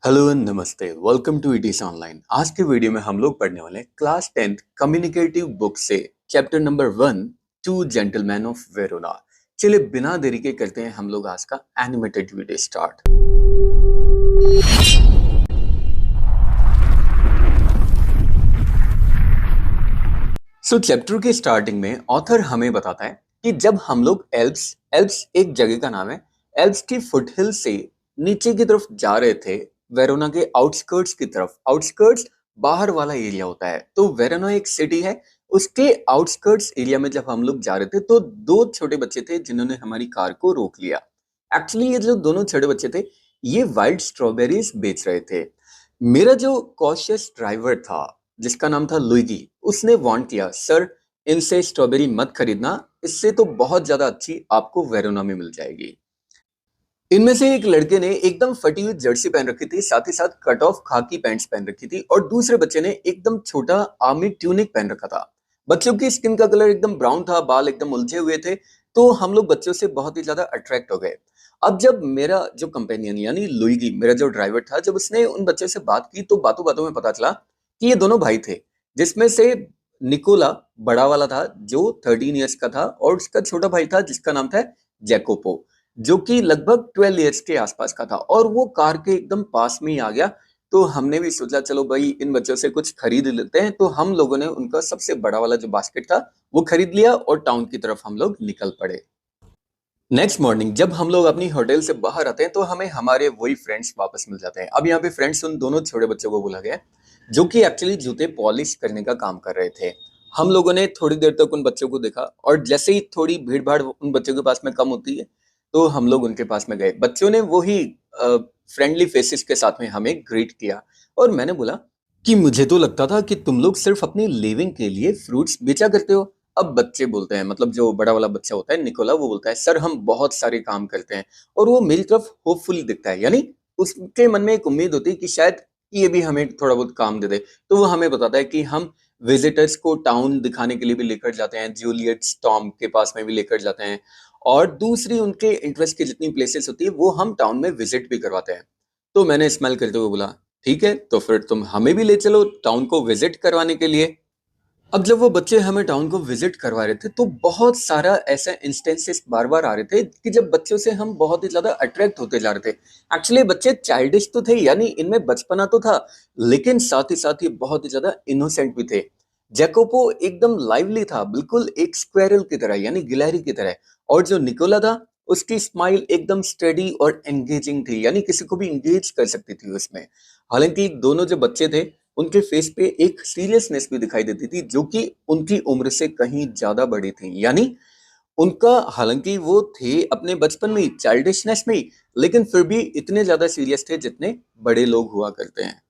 Hello नमस्ते, welcome to इटिस online. आज के वीडियो में हम लोग पढ़ने वाले हैं क्लास 10th कम्युनिकेटिव बुक से chapter number 1 two gentleman of Verona. चलिए बिना देरी के करते हैं हम लोग आज का एनिमेटेड वीडियो स्टार्ट। चैप्टर के स्टार्टिंग में ऑथर हमें बताता है कि जब हम लोग एल्प्स एक जगह का नाम है, एल्प्स की फुटहिल से नीचे की तरफ जा रहे थे वेरोना के आउटस्कर्ट्स की तरफ। आउटस्कर्ट्स बाहर वाला एरिया होता है, तो वेरोना एक सिटी है, उसके आउटस्कर्ट्स एरिया में जब हम लोग जा रहे थे तो दो छोटे बच्चे थे जिन्होंने हमारी कार को रोक लिया। एक्चुअली ये जो दोनों छोटे बच्चे थे ये वाइल्ड स्ट्रॉबेरीज बेच रहे थे। मेरा जो कॉशियस ड्राइवर था जिसका नाम था लुइगी, उसने वार्न किया, सर इनसे स्ट्रॉबेरी मत खरीदना, इससे तो बहुत ज्यादा अच्छी आपको वेरोना में मिल जाएगी। इनमें से एक लड़के ने एकदम फटी हुई जर्सी पहन रखी थी, साथ ही साथ कट ऑफ खाकी पैंट्स पहन रखी थी, और दूसरे बच्चे ने एकदम छोटा आर्मी ट्यूनिक पहन रखा था। बच्चों की स्किन का कलर एकदम ब्राउन था, बाल एकदम उलझे हुए थे, तो हम लोग बच्चों से बहुत ही ज्यादा अट्रैक्ट हो गए। अब जब मेरा जो कंपेनियन यानी लुइगी, मेरा जो ड्राइवर था, जब उसने उन बच्चों से बात की तो बातों बातों में पता चला कि ये दोनों भाई थे, जिसमें से निकोला बड़ा वाला था जो 13 इयर्स का था, और उसका छोटा भाई था जिसका नाम था जैकोपो, जो कि लगभग 12 इयर्स के आसपास का था, और वो कार के एकदम पास में ही आ गया। तो हमने भी सोचा चलो भाई इन बच्चों से कुछ खरीद लेते हैं, तो हम लोगों ने उनका सबसे बड़ा वाला जो बास्केट था वो खरीद लिया और टाउन की तरफ हम लोग निकल पड़े। नेक्स्ट मॉर्निंग जब हम लोग अपनी होटल से बाहर आते हैं तो हमें हमारे वही फ्रेंड्स वापस मिल जाते हैं। अब यहाँ पे फ्रेंड्स उन दोनों छोटे बच्चों को बोला गया है जो कि एक्चुअली जूते पॉलिश करने का काम कर रहे थे। हम लोगों ने थोड़ी देर तक उन बच्चों को देखा, और जैसे ही थोड़ी भीड़ भाड़ उन बच्चों के पास में कम होती है तो हम लोग उनके पास में गए। बच्चों ने वही फ्रेंडली फेसेस के साथ में हमें ग्रीट किया, और मैंने बोला कि मुझे तो लगता था कि तुम लोग सिर्फ अपनी लिविंग के लिए फ्रूट्स बेचा करते हो। अब बच्चे बोलते हैं, मतलब जो बड़ा वाला बच्चा होता है निकोला, वो बोलता है सर हम बहुत सारे काम करते हैं, और वो मेरी तरफ होपफुली दिखता है, यानी उसके मन में एक उम्मीद होती है कि शायद ये भी हमें थोड़ा बहुत काम दे दे। तो वो हमें बताता है कि हम विजिटर्स को टाउन दिखाने के लिए भी लेकर जाते हैं, जूलियट स्टॉर्म के पास में भी लेकर जाते हैं, और दूसरी उनके इंटरेस्ट की जितनी प्लेसेस होती है वो हम टाउन में विजिट भी करवाते हैं। तो मैंने स्माइल करते हुए बोला ठीक है, तो फिर तुम हमें भी ले चलो टाउन को विजिट करवाने के लिए। अब जब वो बच्चे हमें टाउन को विजिट करवा रहे थे तो बहुत सारा ऐसा इंस्टेंसेस बार बार आ रहे थे कि जब बच्चों से हम बहुत ही ज्यादा अट्रैक्ट होते जा रहे थे। एक्चुअली बच्चे चाइल्डिश तो थे, यानी इनमें बचपना तो था, लेकिन साथ ही बहुत ही ज्यादा इनोसेंट भी थे। जैकोपो एकदम लाइवली था, बिल्कुल एक स्क्वेरल की तरह, यानी गिलहरी की तरह, और जो निकोला था उसकी स्माइल एकदम स्टेडी और एंगेजिंग थी, यानी किसी को भी इंगेज कर सकती थी उसमें। हालांकि दोनों जो बच्चे थे उनके फेस पे एक सीरियसनेस भी दिखाई देती थी जो कि उनकी उम्र से कहीं ज्यादा बड़ी थी, यानी उनका, हालांकि वो थे अपने बचपन में ही, चाइल्डिशनेस में ही, लेकिन फिर भी इतने ज्यादा सीरियस थे जितने बड़े लोग हुआ करते हैं।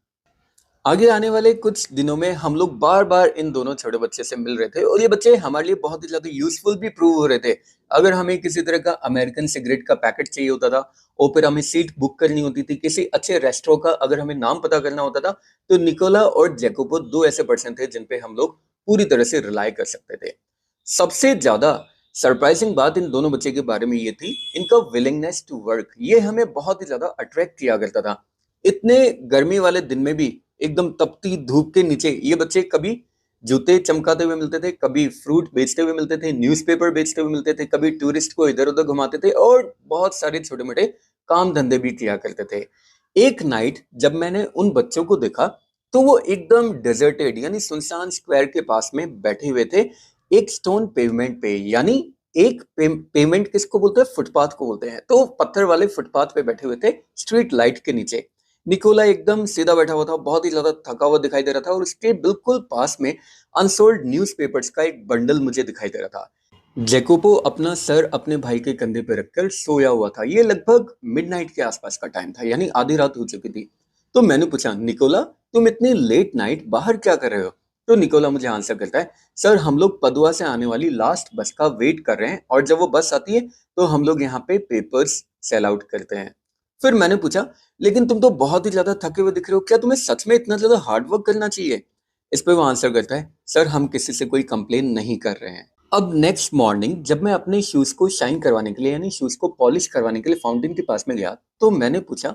आगे आने वाले कुछ दिनों में हम लोग बार बार इन दोनों छोटे बच्चे से मिल रहे थे, और ये बच्चे हमारे लिए बहुत ही ज्यादा यूजफुल भी प्रूव हो रहे थे। अगर हमें किसी तरह का अमेरिकन सिगरेट का पैकेट चाहिए होता था, और फिर हमें सीट बुक करनी होती थी, किसी अच्छे रेस्टोरेंट का अगर हमें नाम पता करना होता था, तो निकोला और जैकोबो दो ऐसे पर्सन थे जिन पे हम लोग पूरी तरह से रिलाई कर सकते थे। सबसे ज्यादा सरप्राइजिंग बात इन दोनों बच्चे के बारे में ये थी, इनका विलिंगनेस टू वर्क, ये हमें बहुत ही ज्यादा अट्रैक्ट किया करता था। इतने गर्मी वाले दिन में भी एकदम तपती धूप के नीचे ये बच्चे कभी जूते चमकाते हुए मिलते थे, कभी फ्रूट बेचते हुए मिलते थे, न्यूज़पेपर बेचते हुए मिलते थे, कभी टूरिस्ट को इधर उधर घुमाते थे, और बहुत सारे छोटे मोटे काम धंधे भी किया करते थे। एक नाइट जब मैंने उन बच्चों को देखा तो वो एकदम डेजर्टेड, यानी सुनसान स्क्वायर के पास में बैठे हुए थे, एक स्टोन पेवमेंट पे, यानी एक पेमेंट किसको बोलते हैं, फुटपाथ को बोलते हैं, तो पत्थर वाले फुटपाथ पे बैठे हुए थे स्ट्रीट लाइट के नीचे। निकोला एकदम सीधा बैठा हुआ था, बहुत ही ज्यादा थका हुआ दिखाई दे रहा था, और उसके बिल्कुल पास में अनसोल्ड न्यूज़पेपर्स का एक बंडल मुझे दिखाई दे रहा था। जैकोपो अपना सर अपने भाई के कंधे पे रखकर सोया हुआ था। ये लगभग मिडनाइट के आसपास का टाइम था, यानी आधी रात हो चुकी थी। तो मैंने पूछा, निकोला तुम इतनी लेट नाइट बाहर क्या कर रहे हो? तो निकोला मुझे आंसर करता है, सर हम लोग पदुआ से आने वाली लास्ट बस का वेट कर रहे हैं, और जब वो बस आती है तो हम लोग यहाँ पे पेपर्स सेल आउट करते हैं। फिर मैंने पूछा, लेकिन तुम तो बहुत ही ज्यादा थके हुए दिख रहे हो, क्या तुम्हें सच में इतना ज्यादा हार्ड वर्क करना चाहिए? इस पे वो आंसर करता है, सर हम किसी से कोई कंप्लेन नहीं कर रहे हैं। अब नेक्स्ट मॉर्निंग जब मैं अपने शूज को शाइन करवाने के लिए, यानी शूज को पॉलिश करवाने के लिए फाउंटेन के पास में गया, तो मैंने पूछा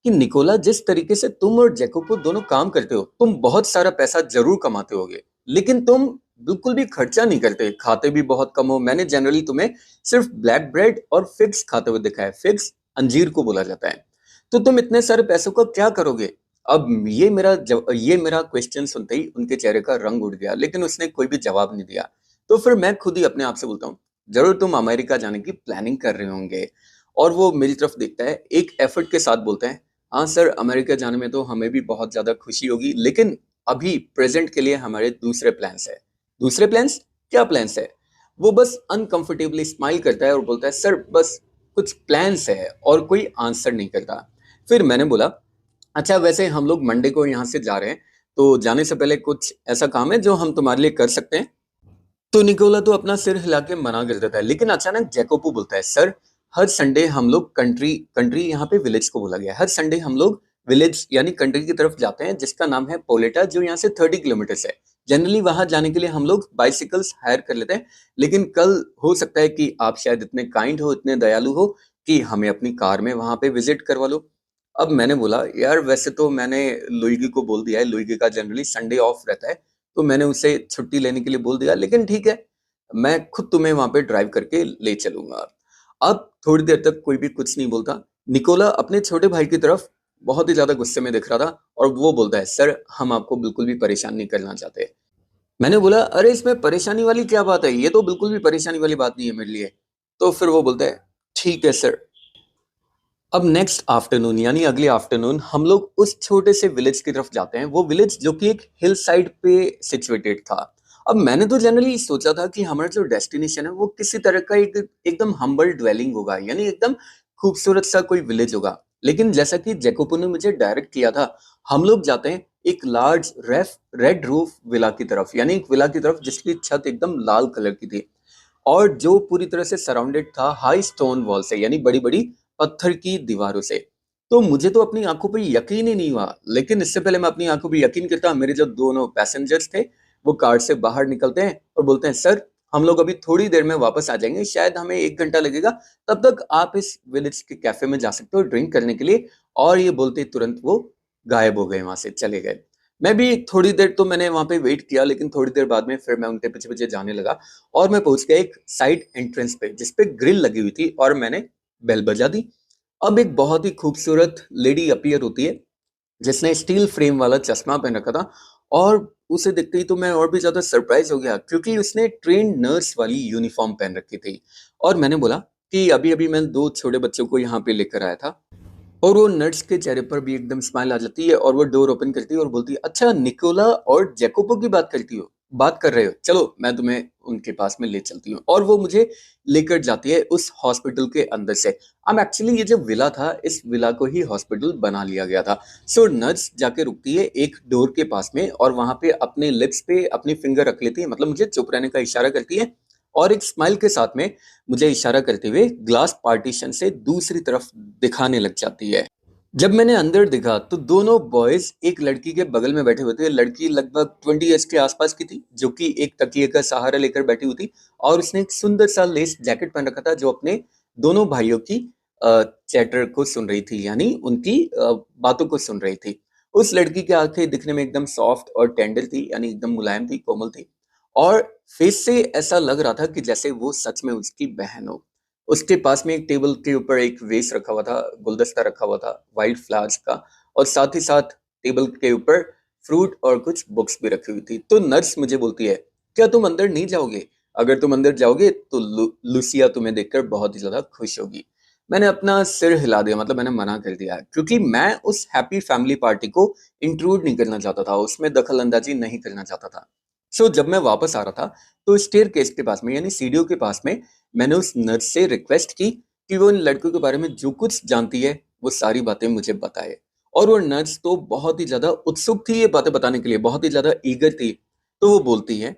कि निकोला, जिस तरीके से तुम और जैकोबो दोनों काम करते हो, तुम बहुत सारा पैसा जरूर कमाते होगे, लेकिन तुम बिल्कुल भी खर्चा नहीं करते, खाते भी बहुत कम हो। मैंने जनरली तुम्हें सिर्फ ब्लैक ब्रेड और फिग्स खाते हुए देखा है। फिग्स अंजीर को बोला जाता है। तो तुम इतने सारे पैसों का क्या करोगे? अब ये मेरा क्वेश्चन सुनते ही उनके चेहरे का रंग उड़ गया, लेकिन उसने कोई भी जवाब नहीं दिया। तो फिर मैं खुद ही अपने आप से बोलता हूँ, जरूर तुम अमेरिका जाने की प्लानिंग कर रहे होंगे। और वो मेरी तरफ देखता है, एक एफर्ट के साथ बोलता है, हाँ सर, अमेरिका जाने में तो हमें भी बहुत ज्यादा खुशी होगी, लेकिन अभी प्रेजेंट के लिए हमारे दूसरे प्लान्स है। दूसरे प्लान्स? क्या प्लान्स है? वो बस अनकंफर्टेबली स्माइल करता है और बोलता है, सर बस कुछ प्लान्स है, और कोई आंसर नहीं करता। फिर मैंने बोला, अच्छा वैसे हम लोग मंडे को यहाँ से जा रहे हैं, तो जाने से पहले कुछ ऐसा काम है जो हम तुम्हारे लिए कर सकते हैं? तो निकोला तो अपना सिर हिला के मना कर देता है, लेकिन अचानक जैकोबो बोलता है, सर हर संडे हम लोग कंट्री कंट्री यहाँ पे विलेज को बोला गया है, हर संडे हम लोग विलेज यानी कंट्री की तरफ जाते हैं, जिसका नाम है पोलेटा, जो यहाँ से 30 किलोमीटर है। जनरली वहां जाने के लिए हम लोग बाइसिकल्स हायर कर लेते हैं, लेकिन कल हो सकता है कि आप शायद इतने काइंड हो, इतने दयालु हो कि हमें अपनी कार में वहां पे विजिट करवा लो। अब मैंने बोला, यार वैसे तो मैंने लुइगी को बोल दिया है, लुइगी का जनरली संडे ऑफ रहता है, तो मैंने उसे छुट्टी लेने के लिए बोल दिया, लेकिन ठीक है, मैं खुद तुम्हें वहां पे ड्राइव करके ले चलूंगा। अब थोड़ी देर तक कोई भी कुछ नहीं बोलता। निकोला अपने छोटे भाई की तरफ बहुत ही ज्यादा गुस्से में दिख रहा था, और वो बोलता है, सर हम आपको बिल्कुल भी परेशान नहीं करना चाहते। मैंने बोला, अरे इसमें परेशानी वाली क्या बात है, ये तो बिल्कुल भी परेशानी वाली बात नहीं है मेरे लिए। तो फिर वो बोलता है, ठीक है सर। अब नेक्स्ट आफ्टरनून यानी अगले आफ्टरनून हम लोग उस छोटे से विलेज की तरफ जाते हैं, वो विलेज जो कि एक हिल साइड पे सिचुएटेड था। अब मैंने तो जनरली सोचा था कि हमारा जो डेस्टिनेशन है वो किसी तरह का एक एकदम हम्बल ड्वेलिंग होगा, यानी एकदम खूबसूरत सा कोई विलेज होगा। लेकिन जैसा कि जैकोबो ने मुझे डायरेक्ट किया था, हम लोग जाते हैं एक लार्ज रेड रूफ विला की तरफ, यानी एक विला की तरफ जिसकी छत एकदम लाल कलर की थी, और जो पूरी तरह से सराउंडेड था हाई स्टोन वॉल से, यानी बड़ी बड़ी पत्थर की दीवारों से। तो मुझे तो अपनी आंखों पर यकीन ही नहीं हुआ, लेकिन इससे पहले मैं अपनी आंखों पर यकीन करता, मेरे जो दोनों पैसेंजर्स थे वो कार से बाहर निकलते हैं और बोलते हैं, सर हम लोग अभी थोड़ी देर में वापस आ जाएंगे, शायद हमें 1 घंटा लगेगा, तब तक आप इस विलेज के कैफे में जा सकते हो ड्रिंक करने के लिए। और ये बोलते तुरंत वो गायब हो गए, वहां से चले गए। मैं भी थोड़ी देर तो मैंने वहां पे वेट किया, लेकिन थोड़ी देर बाद में फिर मैं उनके पीछे पीछे जाने लगा, और मैं पहुंच गया एक साइड एंट्रेंस पे जिसपे ग्रिल लगी हुई थी, और मैंने बेल बजा दी। अब एक बहुत ही खूबसूरत लेडी अपीयर होती है, जिसने स्टील फ्रेम वाला चश्मा पहन रखा था, और उसे देखते ही तो मैं और भी ज्यादा सरप्राइज हो गया, क्योंकि उसने ट्रेन नर्स वाली यूनिफॉर्म पहन रखी थी। और मैंने बोला कि अभी अभी मैं 2 छोटे बच्चों को यहाँ पे लेकर आया था, और वो नर्स के चेहरे पर भी एकदम स्माइल आ जाती है, और वो डोर ओपन करती है और बोलती है, अच्छा निकोला और जैकोबो की बात कर रहे हो, चलो मैं तुम्हें उनके पास में ले चलती हूँ। और वो मुझे लेकर जाती है उस हॉस्पिटल के अंदर से। अब एक्चुअली ये जो विला था, इस विला को ही हॉस्पिटल बना लिया गया था। सो नर्स जाके रुकती है एक डोर के पास में, और वहां पे अपने लिप्स पे अपनी फिंगर रख लेती है, मतलब मुझे चुप रहने का इशारा करती है, और एक स्माइल के साथ में मुझे इशारा करते हुए ग्लास पार्टीशन से दूसरी तरफ दिखाने लग जाती है। जब मैंने अंदर देखा तो दोनों बॉयज एक लड़की के बगल में बैठे हुए थे। लड़की लगभग 20 ईयर्स के आसपास की थी, जो कि एक तकिए का सहारा लेकर बैठी हुई थी, और उसने एक सुंदर सा लेस जैकेट पहन रखा था, जो अपने दोनों भाइयों की चैटर को सुन रही थी, यानी उनकी बातों को सुन रही थी। उस लड़की की आंखें दिखने में एकदम सॉफ्ट और टेंडर थी, यानी एकदम मुलायम थी, कोमल थी, और फेस से ऐसा लग रहा था कि जैसे वो सच में उसकी बहन हो। उसके पास में एक टेबल के ऊपर एक वेस रखा हुआ था, गुलदस्ता रखा हुआ था वाइट फ्लावर्स का, और साथ ही साथ टेबल के ऊपर फ्रूट और कुछ बुक्स भी रखी हुई थी। तो नर्स मुझे बोलती है, क्या तुम अंदर नहीं जाओगे? अगर तुम अंदर जाओगे तो लुसिया तुम्हें देखकर बहुत ही ज्यादा खुश होगी। मैंने अपना सिर हिला दिया, मतलब मैंने मना कर दिया, क्योंकि मैं उस हैप्पी फैमिली पार्टी को इंक्लूड नहीं करना चाहता था, उसमें दखल अंदाजी नहीं करना चाहता था। सो जब मैं वापस आ रहा था, तो स्टेयर केस के पास में यानी सीढ़ियों के पास में मैंने उस नर्स से रिक्वेस्ट की कि वो इन लड़कों के बारे में जो कुछ जानती है वो सारी बातें मुझे बताए। और वो नर्स तो बहुत ही ज्यादा उत्सुक थी ये बातें बताने के लिए, बहुत ही ज्यादा ईगर थी। तो वो बोलती है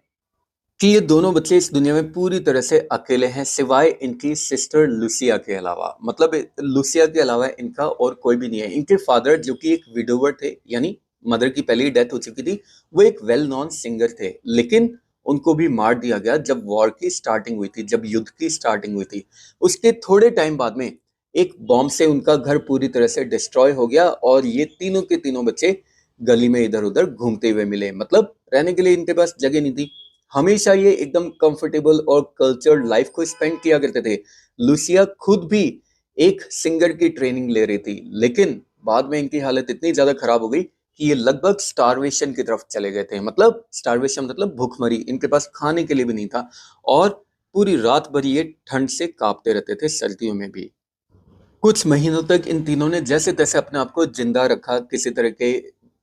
कि ये दोनों बच्चे इस दुनिया में पूरी तरह से अकेले हैं, सिवाय इनकी सिस्टर लुसिया के अलावा। मतलब लुसिया के अलावा इनका और कोई भी नहीं है। इनके फादर, जो कि एक विडोवर थे, यानी मदर की पहले ही डेथ हो चुकी थी, वो एक वेल नोन सिंगर थे, लेकिन उनको भी मार दिया गया जब वॉर की स्टार्टिंग हुई थी, जब युद्ध की स्टार्टिंग हुई थी। उसके थोड़े टाइम बाद में एक बॉम्ब से उनका घर पूरी तरह से डिस्ट्रॉय हो गया और ये तीनों के तीनों बच्चे गली में इधर-उधर घूमते हुए मिले। मतलब रहने के लिए इनके पास जगह नहीं थी। हमेशा ये एकदम कंफर्टेबल और कल्चर्ड लाइफ को स्पेंड किया करते थे। लूसिया खुद भी एक सिंगर की ट्रेनिंग ले रही थी, लेकिन बाद में इनकी हालत इतनी ज़्यादा खराब हो गई कि ये लगभग स्टारवेशन की तरफ चले गए थे। मतलब स्टारवेशन मतलब भूखमरी, इनके पास खाने के लिए भी नहीं था और पूरी रात भर ये ठंड से काँपते रहते थे, सर्दियों में भी। कुछ महीनों तक इन तीनों ने जैसे-तैसे अपने आप को जिंदा रखा किसी तरह के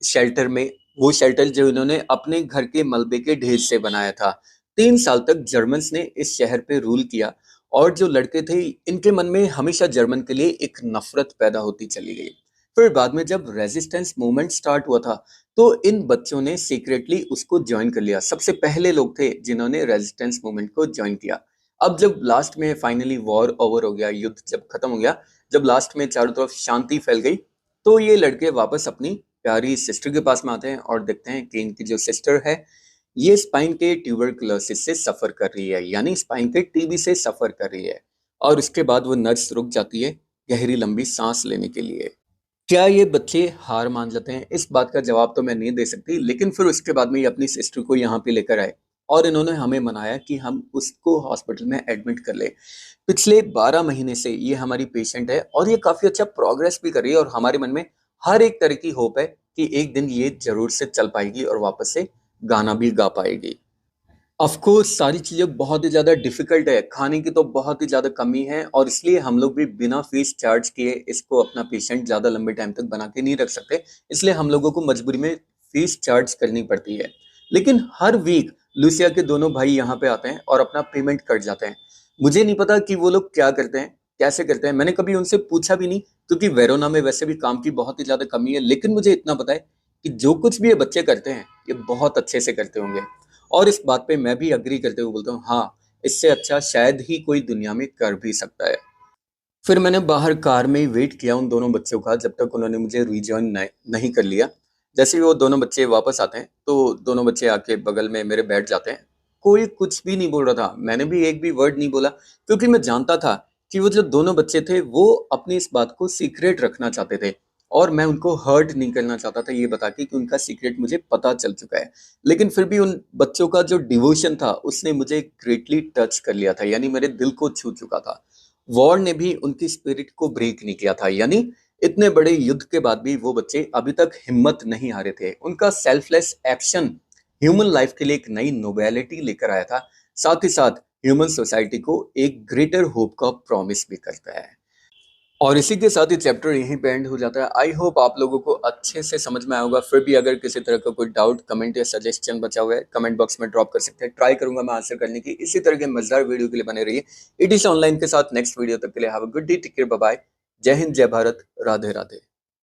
शेल्टर में, वो शेल्टर जो इन्होंने अपने घर के मलबे के ढेर से बनाया था। 3 साल तक जर्मन्स ने इस शहर पे रूल किया और जो लड़के थे, इनके मन में हमेशा जर्मन के लिए एक नफरत पैदा होती चली गई। फिर बाद में जब रेजिस्टेंस मूवमेंट स्टार्ट हुआ था, तो इन बच्चों ने सीक्रेटली उसको जॉइन कर लिया। सबसे पहले लोग थे जिन्होंने रेजिस्टेंस मूवमेंट को जॉइन किया। अब जब लास्ट में फाइनली वॉर ओवर हो गया, युद्ध जब खत्म हो गया, जब लास्ट में चारों तरफ शांति फैल गई, तो ये लड़के वापस अपनी प्यारी सिस्टर के पास में आते हैं और देखते हैं कि इनकी जो सिस्टर है, ये स्पाइन के ट्यूबरकुलोसिस से सफर कर रही है, यानी स्पाइन के टीबी से सफर कर रही है। और उसके बाद वो नर्स रुक जाती है गहरी लंबी सांस लेने के लिए। क्या ये बच्चे हार मान जाते हैं? इस बात का जवाब तो मैं नहीं दे सकती, लेकिन फिर उसके बाद में ये अपनी सिस्टर को यहाँ पे लेकर आए और इन्होंने हमें मनाया कि हम उसको हॉस्पिटल में एडमिट कर ले। पिछले 12 महीने से ये हमारी पेशेंट है और ये काफ़ी अच्छा प्रोग्रेस भी कर रही है और हमारे मन में हर एक तरह की होप है कि एक दिन ये ज़रूर से चल पाएगी और वापस से गाना भी गा पाएगी। ऑफ कोर्स सारी चीज़ें बहुत ही ज़्यादा डिफ़िकल्ट है, खाने की तो बहुत ही ज़्यादा कमी है और इसलिए हम लोग भी बिना फ़ीस चार्ज किए इसको अपना पेशेंट ज़्यादा लंबे टाइम तक बना के नहीं रख सकते, इसलिए हम लोगों को मजबूरी में फ़ीस चार्ज करनी पड़ती है। लेकिन हर वीक लूसिया के दोनों भाई यहाँ पे आते हैं और अपना पेमेंट कट जाते हैं। मुझे नहीं पता कि वो लोग क्या करते हैं, कैसे करते हैं, मैंने कभी उनसे पूछा भी नहीं क्योंकि वेरोना में वैसे भी काम की बहुत ही ज़्यादा कमी है, लेकिन मुझे इतना पता है कि जो कुछ भी ये बच्चे करते हैं, ये बहुत अच्छे से करते होंगे। और इस बात पे मैं भी एग्री करते हुए बोलता हूँ, हाँ, इससे अच्छा शायद ही कोई दुनिया में कर भी सकता है। फिर मैंने बाहर कार में ही वेट किया उन दोनों बच्चों का जब तक उन्होंने मुझे रिजॉइन नहीं कर लिया। जैसे ही वो दोनों बच्चे वापस आते हैं, तो दोनों बच्चे आके बगल में मेरे बैठ जाते हैं। कोई कुछ भी नहीं बोल रहा था, मैंने भी एक भी वर्ड नहीं बोला क्योंकि मैं जानता था कि वो जो दोनों बच्चे थे, वो अपनी इस बात को सीक्रेट रखना चाहते थे और मैं उनको हर्ट नहीं करना चाहता था ये बता के कि उनका सीक्रेट मुझे पता चल चुका है। लेकिन फिर भी उन बच्चों का जो डिवोशन था, उसने मुझे ग्रेटली टच कर लिया था, यानी मेरे दिल को छू चुका था। वॉर ने भी उनकी स्पिरिट को ब्रेक नहीं किया था, यानी इतने बड़े युद्ध के बाद भी वो बच्चे अभी तक हिम्मत नहीं हारे थे। उनका सेल्फलेस एक्शन ह्यूमन लाइफ के लिए एक नई नोबेलिटी लेकर आया था, साथ ही साथ ह्यूमन सोसाइटी को एक ग्रेटर होप का प्रॉमिस भी करता है। और इसी के साथ ही चैप्टर यहीं पे एंड हो जाता है। आई होप आप लोगों को अच्छे से समझ में आया होगा। फिर भी अगर किसी तरह का कोई डाउट, कमेंट या सजेशन बचा हुआ है, कमेंट बॉक्स में ड्रॉप कर सकते हैं। ट्राई करूंगा मैं आंसर करने की। इसी तरह के मजेदार वीडियो के लिए बने रहिए इट इज ऑनलाइन के साथ। नेक्स्ट वीडियो तक के लिए have a good day, take care, bye bye. जय हिंद, जय भारत, राधे राधे।